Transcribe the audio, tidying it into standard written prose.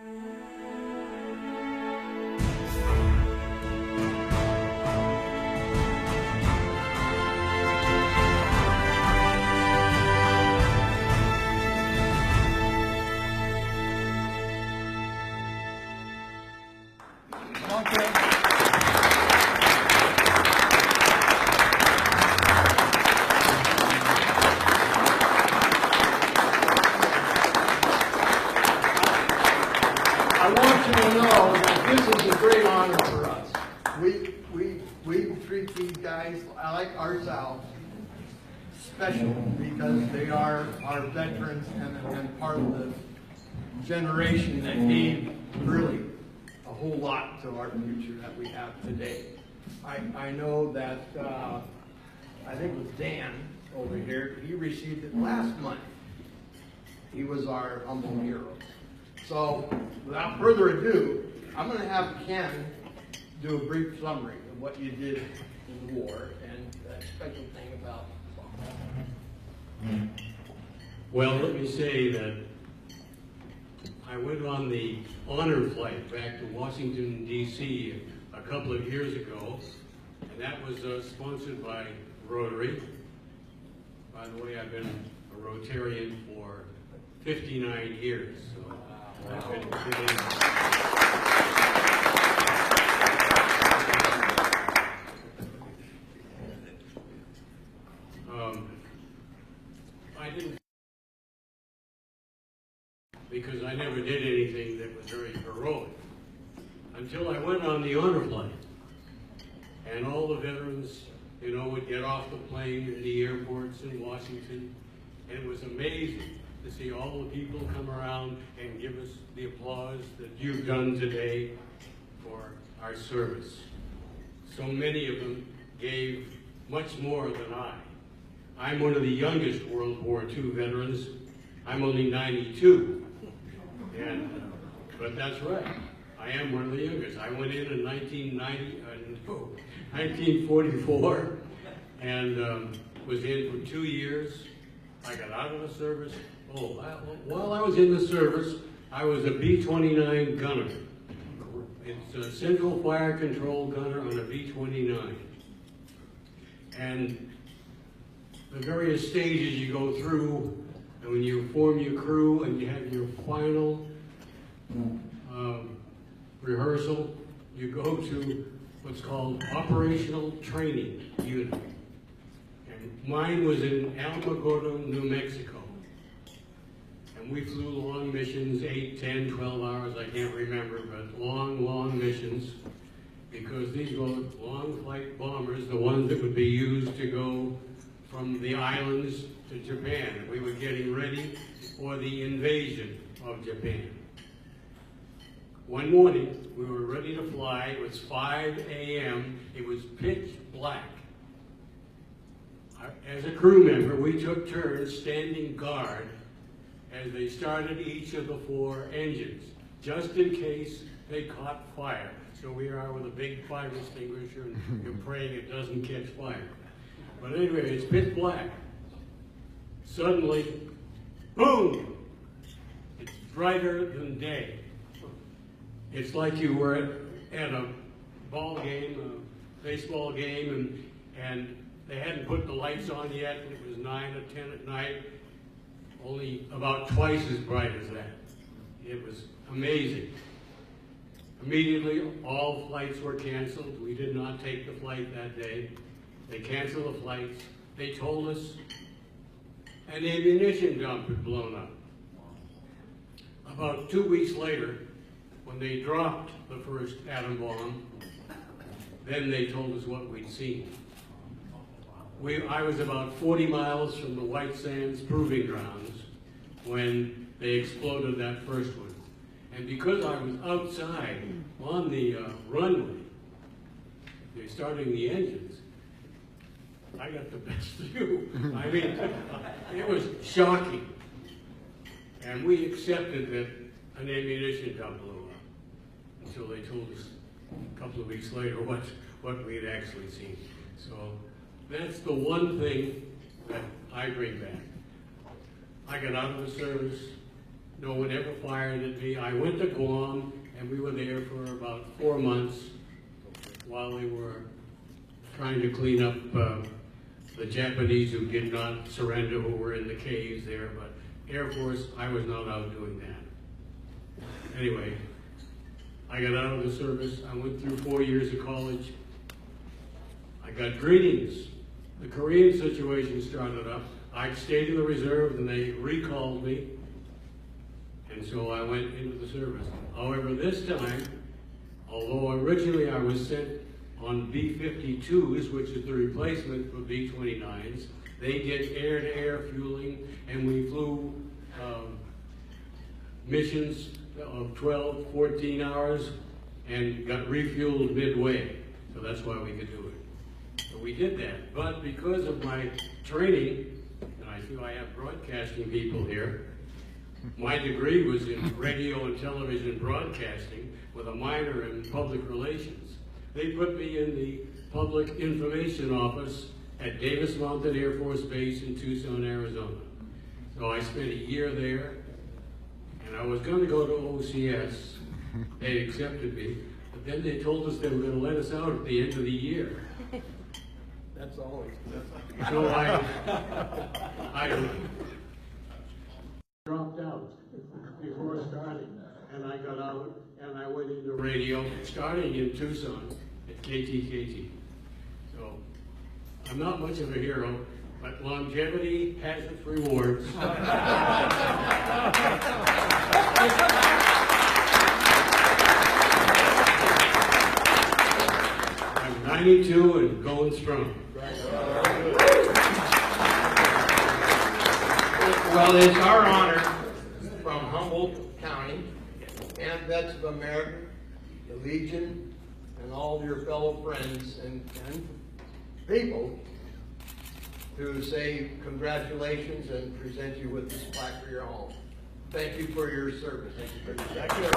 I want you to know that this is a great honor for us. We treat these guys like ourselves special because they are our veterans and part of the generation that gave really a whole lot to our future that we have today. I know that, I think it was Dan over here, he received it last month. He was our Humboldt hero. So, without further ado, I'm going to have Ken do a brief summary of what you did in the war and that special thing about. Well, let me say that I went on the honor flight back to Washington, D.C. a couple of years ago, and that was sponsored by Rotary. By the way, I've been a Rotarian for 59 years. So I've been I didn't, because I never did anything that was very heroic until I went on the honor flight, and all the veterans, you know, would get off the plane in the airports in Washington, and it was amazing to see all the people come around and give us the applause that you've done today for our service. So many of them gave much more than I. I'm one of the youngest World War II veterans. I'm only 92. But that's right. I am one of the youngest. I went in 1944 and was in for 2 years. I got out of the service. While I was in the service, I was a B-29 gunner. It's a central fire control gunner on a B-29. And the various stages you go through, and when you form your crew and you have your final rehearsal, you go to what's called Operational Training Unit. And mine was in Alamogordo, New Mexico. And we flew long missions, 8, 10, 12 hours, I can't remember, but long missions, because these were long flight bombers, the ones that would be used to go from the islands to Japan. We were getting ready for the invasion of Japan. One morning, we were ready to fly. It was 5 a.m. It was pitch black. As a crew member, we took turns standing guard as they started each of the 4 engines, just in case they caught fire. So we are with a big fire extinguisher, and you're praying it doesn't catch fire. But anyway, it's pitch black. Suddenly, boom! It's brighter than day. It's like you were at a ball game, a baseball game, and they hadn't put the lights on yet, and it was 9 or 10 at night, only about twice as bright as that. It was amazing. Immediately, all flights were canceled. We did not take the flight that day. They canceled the flights. They told us an ammunition dump had blown up. About 2 weeks later, when they dropped the first atom bomb, then they told us what we'd seen. I was about 40 miles from the White Sands Proving Grounds when they exploded that first one. And because I was outside on the runway, they're starting the engines, I got the best view. I mean, it was shocking. And we accepted that an ammunition dump blew up until they told us a couple of weeks later what we had actually seen. So that's the one thing that I bring back. I got out of the service, No one ever fired at me. I went to Guam, and we were there for about 4 months while they were trying to clean up the Japanese who did not surrender, who were in the caves there. But Air Force, I was not out doing that. Anyway, I got out of the service. I went through 4 years of college. I got greetings. The Korean situation started up. I stayed in the reserve, and they recalled me. And so I went into the service. However, this time, although originally I was sent on B-52s, which is the replacement for B-29s, they did air-to-air fueling, and we flew missions of 12, 14 hours, and got refueled midway. So that's why we could do it. So we did that. But because of my training, and I feel I have broadcasting people here, my degree was in radio and television broadcasting with a minor in public relations. They put me in the public information office at Davis Mountain Air Force Base in Tucson, Arizona. So I spent a year there, and I was going to go to OCS. They accepted me, but then they told us they were going to let us out at the end of the year. That's always. So I dropped out before starting, and I got out and I went into radio, starting in Tucson at KTKT. So I'm not much of a hero, but longevity has its rewards. I'm 92 and going strong. Well, it's our honor from Humboldt County and Vets of America, the Legion, and all your fellow friends and people to say congratulations and present you with this plaque for your home. Thank you for your service. Thank you for your